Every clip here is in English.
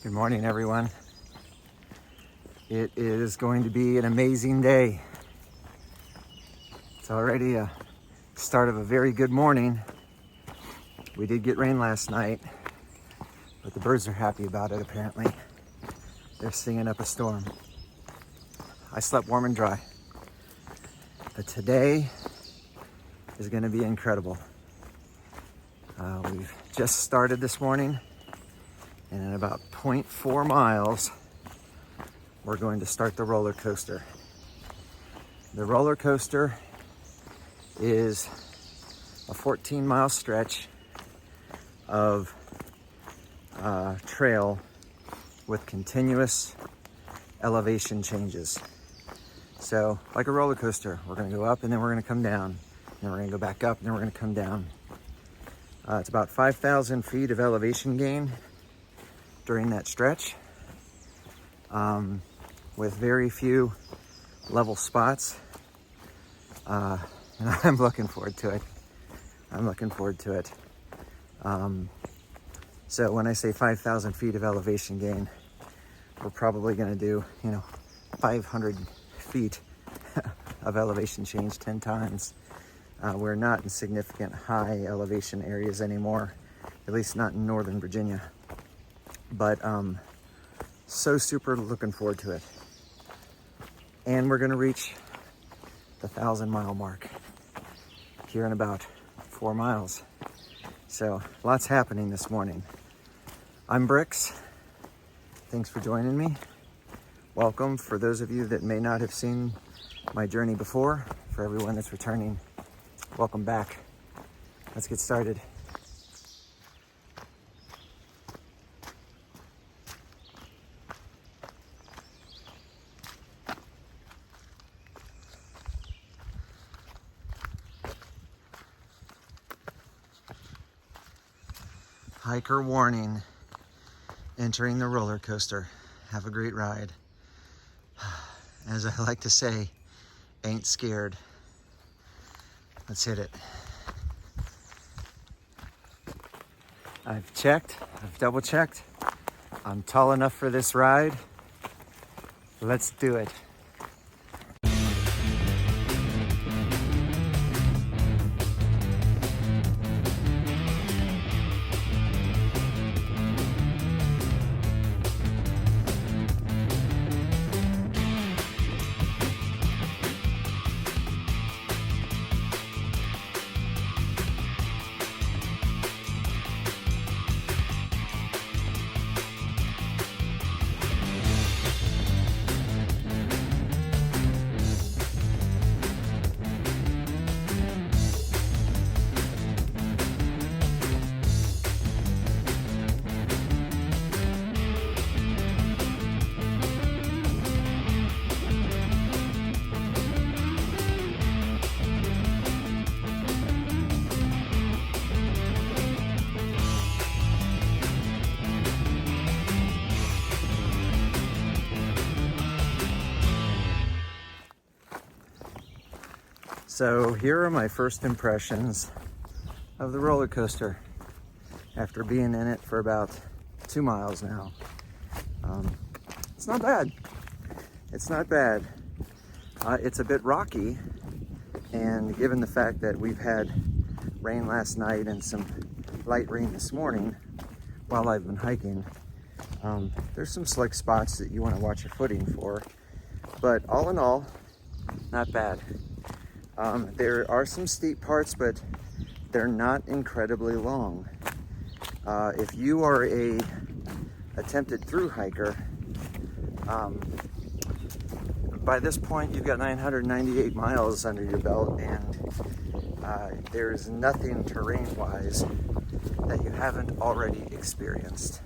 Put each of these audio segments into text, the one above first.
Good morning, everyone. It is going to be an amazing day. It's already a start of a very good morning. We did get rain last night, but the birds are happy about it apparently. They're singing up a storm. I slept warm and dry, but today is going to be incredible. We've just started this morning, and in about 0.4 miles, we're going to start the roller coaster. The roller coaster is a 14-mile stretch of trail with continuous elevation changes. So, like a roller coaster, we're going to go up and then we're going to come down. And then we're going to go back up and then we're going to come down. It's about 5,000 feet of elevation gain during that stretch, with very few level spots. And I'm looking forward to it. So when I say 5,000 feet of elevation gain, we're probably going to do, 500 feet of elevation change 10 times. We're not in significant high elevation areas anymore, at least not in Northern Virginia. But so super looking forward to it. And we're going to reach the 1,000-mile mark here in about 4 miles. So lots happening this morning. I'm Bricks. Thanks for joining me. Welcome for those of you that may not have seen my journey before. For everyone that's returning, welcome back. Let's get started. Hiker warning, entering the roller coaster. Have a great ride. As I like to say, ain't scared. Let's hit it. I've double checked. I'm tall enough for this ride. Let's do it. So here are my first impressions of the roller coaster after being in it for about 2 miles now. It's not bad. It's a bit rocky, and given the fact that we've had rain last night and some light rain this morning while I've been hiking, there's some slick spots that you want to watch your footing for. But all in all, not bad. There are some steep parts, but they're not incredibly long. If you are a attempted thru-hiker, by this point you've got 998 miles under your belt, and there's nothing terrain-wise that you haven't already experienced.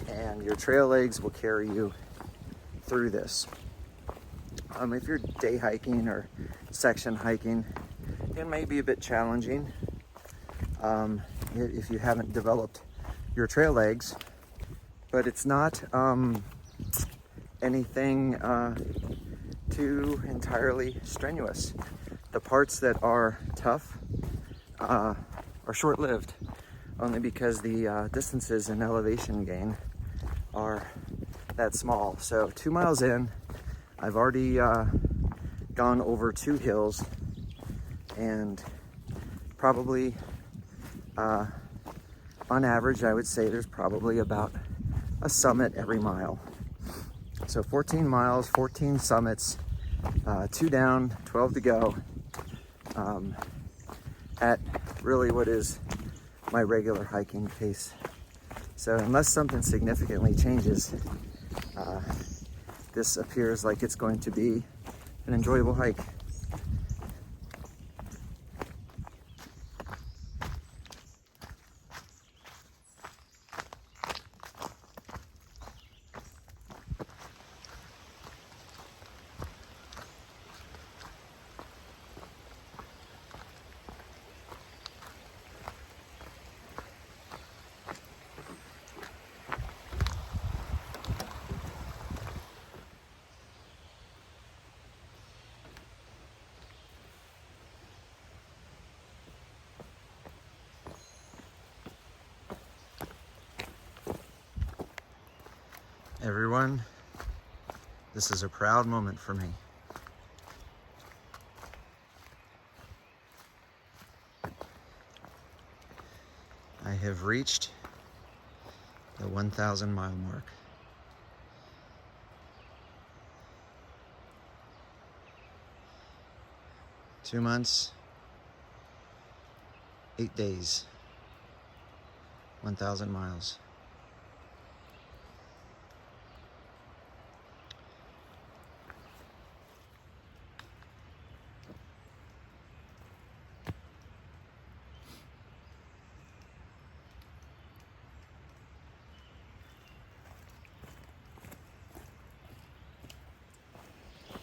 And your trail legs will carry you through this. If you're day hiking or section hiking, it may be a bit challenging if you haven't developed your trail legs, but it's not anything too entirely strenuous. The parts that are tough are short-lived, only because the distances and elevation gain are that small. So 2 miles in, I've already gone over 2 hills, and probably on average, I would say there's probably about a summit every mile. So 14 miles, 14 summits, 2 down, 12 to go, at really what is my regular hiking pace. So unless something significantly changes, this appears like it's going to be an enjoyable hike. Everyone, this is a proud moment for me. I have reached the 1,000 mile mark. Two months, 8 days, 1,000 miles.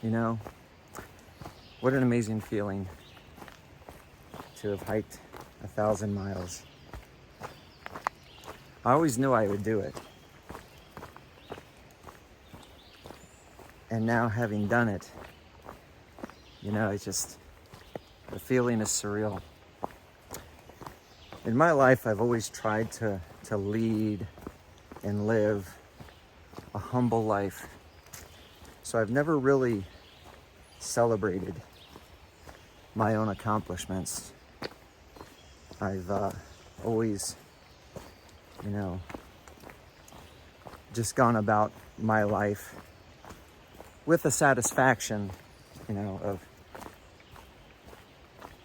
You know, what an amazing feeling to have hiked 1,000 miles. I always knew I would do it. And now having done it, you know, it's just, the feeling is surreal. In my life, I've always tried to lead and live a humble life. So I've never really celebrated my own accomplishments. I've always, you know, just gone about my life with a satisfaction, you know, of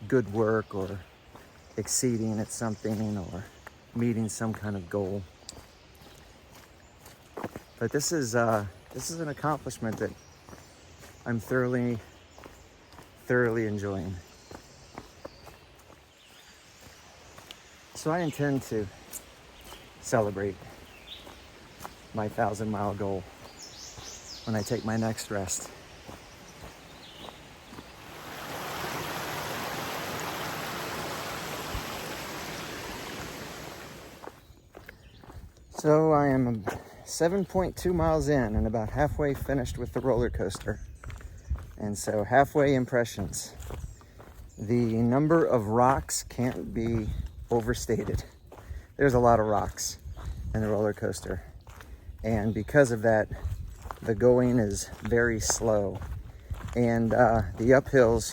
good work or exceeding at something or meeting some kind of goal. But this is an accomplishment that I'm thoroughly enjoying. So I intend to celebrate my 1,000-mile goal when I take my next rest. So I am 7.2 miles in and about halfway finished with the roller coaster. And so halfway impressions. The number of rocks can't be overstated. There's a lot of rocks in the roller coaster. And because of that, the going is very slow. And the uphills,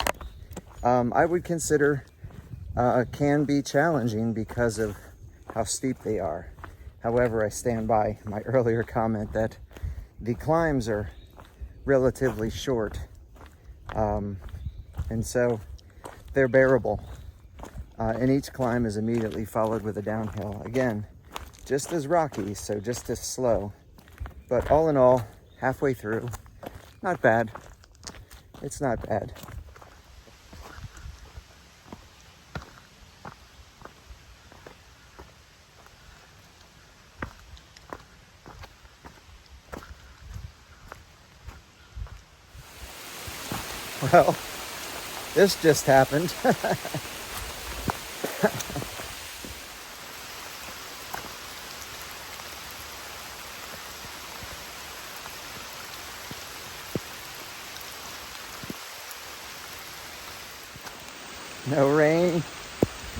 I would consider can be challenging because of how steep they are. However, I stand by my earlier comment that the climbs are relatively short. And so they're bearable. And each climb is immediately followed with a downhill. Again, just as rocky, so just as slow. But all in all, halfway through, not bad. It's not bad. Well, this just happened. No rain,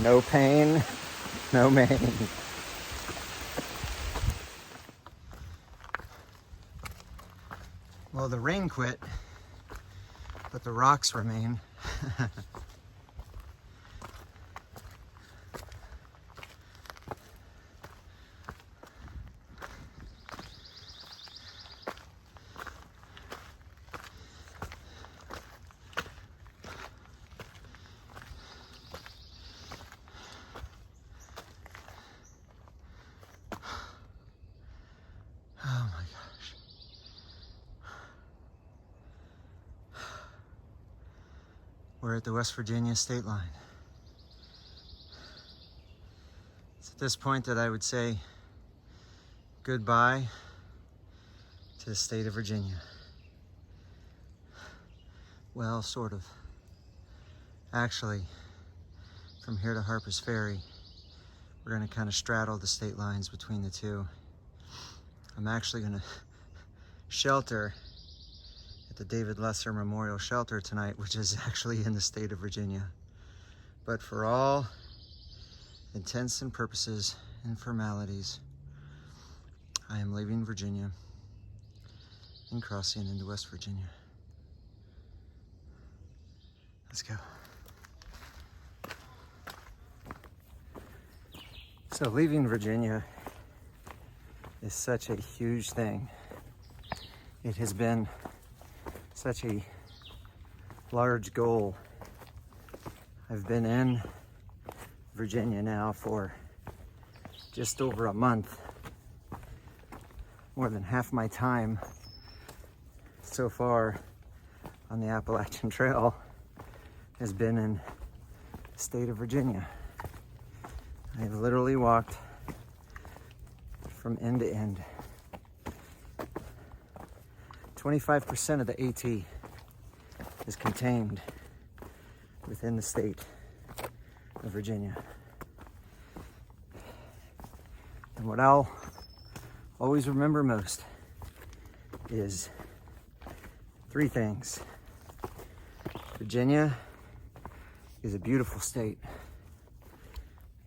no pain, no main. Well, the rain quit, but the rocks remain. Oh my gosh. We're at the West Virginia state line. It's at this point that I would say goodbye to the state of Virginia. Well, sort of. Actually, from here to Harper's Ferry, we're going to kind of straddle the state lines between the two. I'm actually going to shelter at the David Lesser Memorial Shelter tonight, which is actually in the state of Virginia. But for all intents and purposes and formalities, I am leaving Virginia and crossing into West Virginia. Let's go. So leaving Virginia is such a huge thing. It has been such a large goal. I've been in Virginia now for just over a month. More than half my time so far on the Appalachian Trail has been in the state of Virginia. I've literally walked from end to end. 25% of the AT is contained within the state of Virginia. And what I'll always remember most is three things. Virginia is a beautiful state.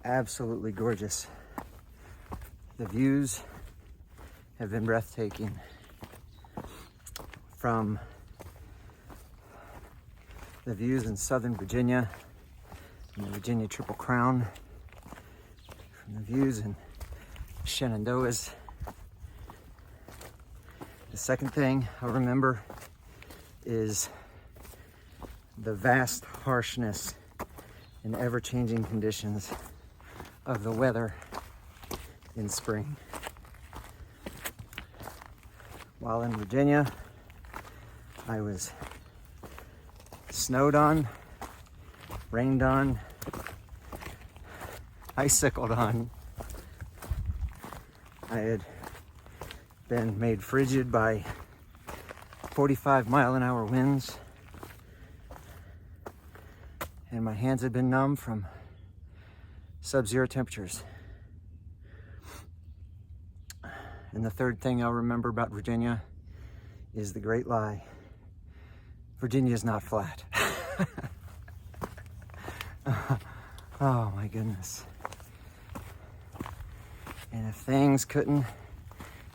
Absolutely gorgeous. The views have been breathtaking. From the views in southern Virginia, and the Virginia Triple Crown, from the views in Shenandoahs. The second thing I remember is the vast harshness and ever-changing conditions of the weather in spring. While in Virginia, I was snowed on, rained on, icicled on. I had been made frigid by 45-mile-an-hour winds, and my hands had been numb from sub-zero temperatures. And the third thing I'll remember about Virginia is the great lie. Virginia is not flat. Oh my goodness. And if things couldn't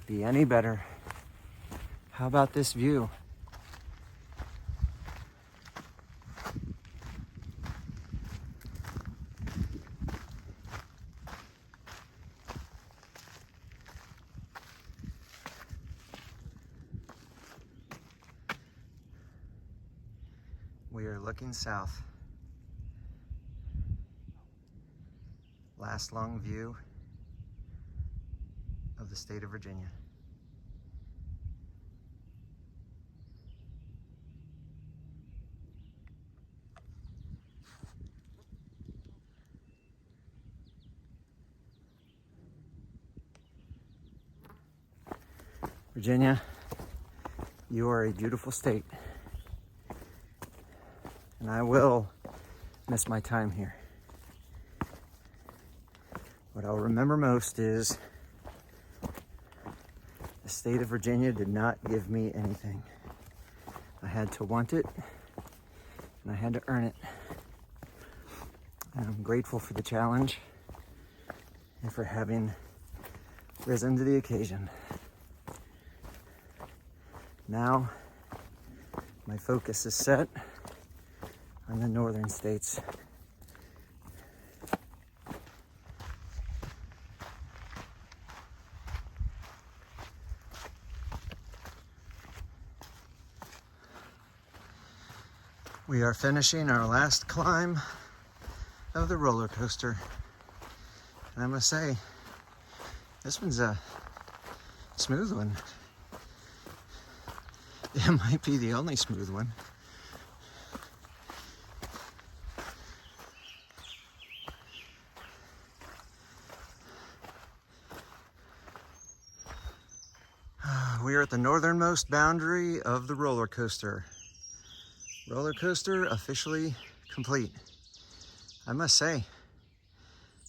be any better, how about this view? We are looking south. Last long view of the state of Virginia. Virginia, you are a beautiful state. And I will miss my time here. What I'll remember most is the state of Virginia did not give me anything. I had to want it, and I had to earn it. And I'm grateful for the challenge and for having risen to the occasion. Now My focus is set on the northern states. We are finishing our last climb of the roller coaster. And I must say, this one's a smooth one. It might be the only smooth one. We are at the northernmost boundary of the roller coaster. Roller coaster officially complete. I must say,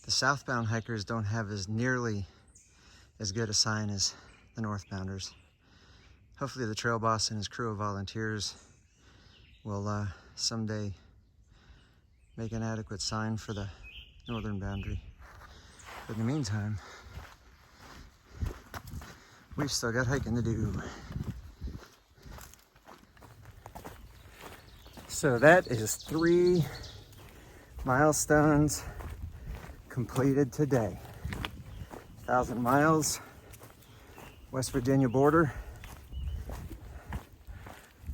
the southbound hikers don't have as nearly as good a sign as the northbounders. Hopefully the trail boss and his crew of volunteers will someday make an adequate sign for the northern boundary. But in the meantime, we've still got hiking to do. So that is 3 milestones completed today. 1,000 miles, West Virginia border,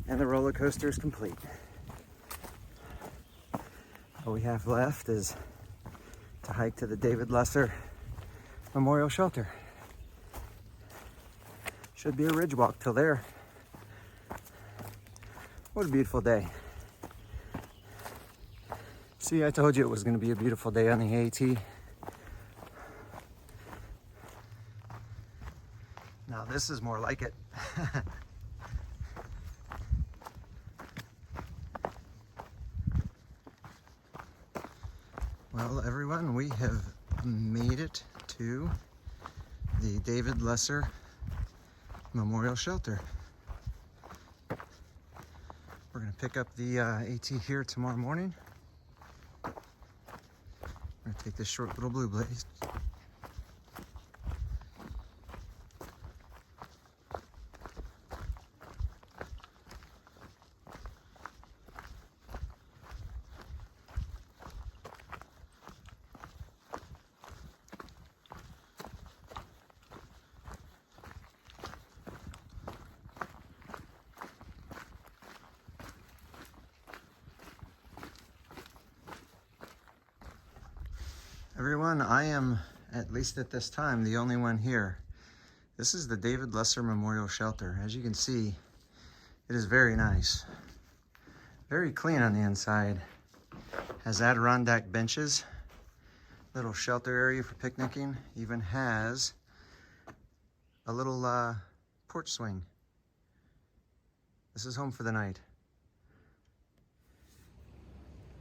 and the roller coaster is complete. All we have left is to hike to the David Lesser Memorial Shelter. Should be a ridge walk till there. What a beautiful day. See, I told you it was going to be a beautiful day on the AT. Now this is more like it. Well, everyone, we have made it to the David Lesser Memorial Shelter. We're going to pick up the AT here tomorrow morning. We're going to take this short little blue blaze. Everyone, I am, at least at this time, the only one here. This is the David Lesser Memorial Shelter. As you can see, it is very nice. Very clean on the inside. Has Adirondack benches, little shelter area for picnicking. Even has a little porch swing. This is home for the night.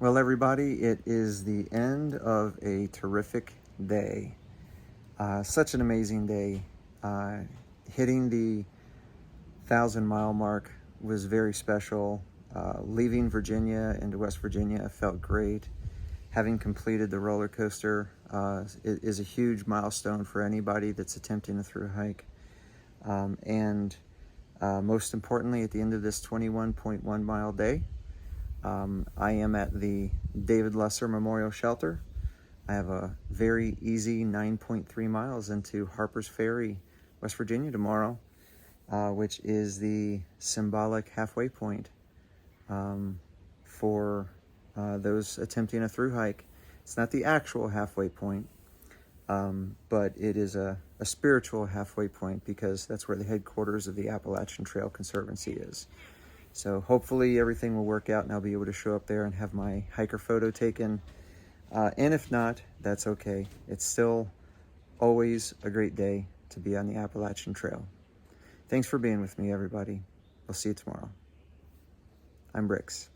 Well, everybody, it is the end of a terrific day. Such an amazing day. Hitting the 1,000-mile mark was very special. Leaving Virginia into West Virginia felt great. Having completed the roller coaster is a huge milestone for anybody that's attempting a thru-hike. And most importantly, at the end of this 21.1 mile day, I am at the David Lesser Memorial Shelter. I have a very easy 9.3 miles into Harper's Ferry, West Virginia tomorrow, which is the symbolic halfway point for those attempting a thru-hike. It's not the actual halfway point, but it is a spiritual halfway point because that's where the headquarters of the Appalachian Trail Conservancy is. So hopefully everything will work out and I'll be able to show up there and have my hiker photo taken. And if not, that's okay. It's still always a great day to be on the Appalachian Trail. Thanks for being with me, everybody. We'll see you tomorrow. I'm Bricks.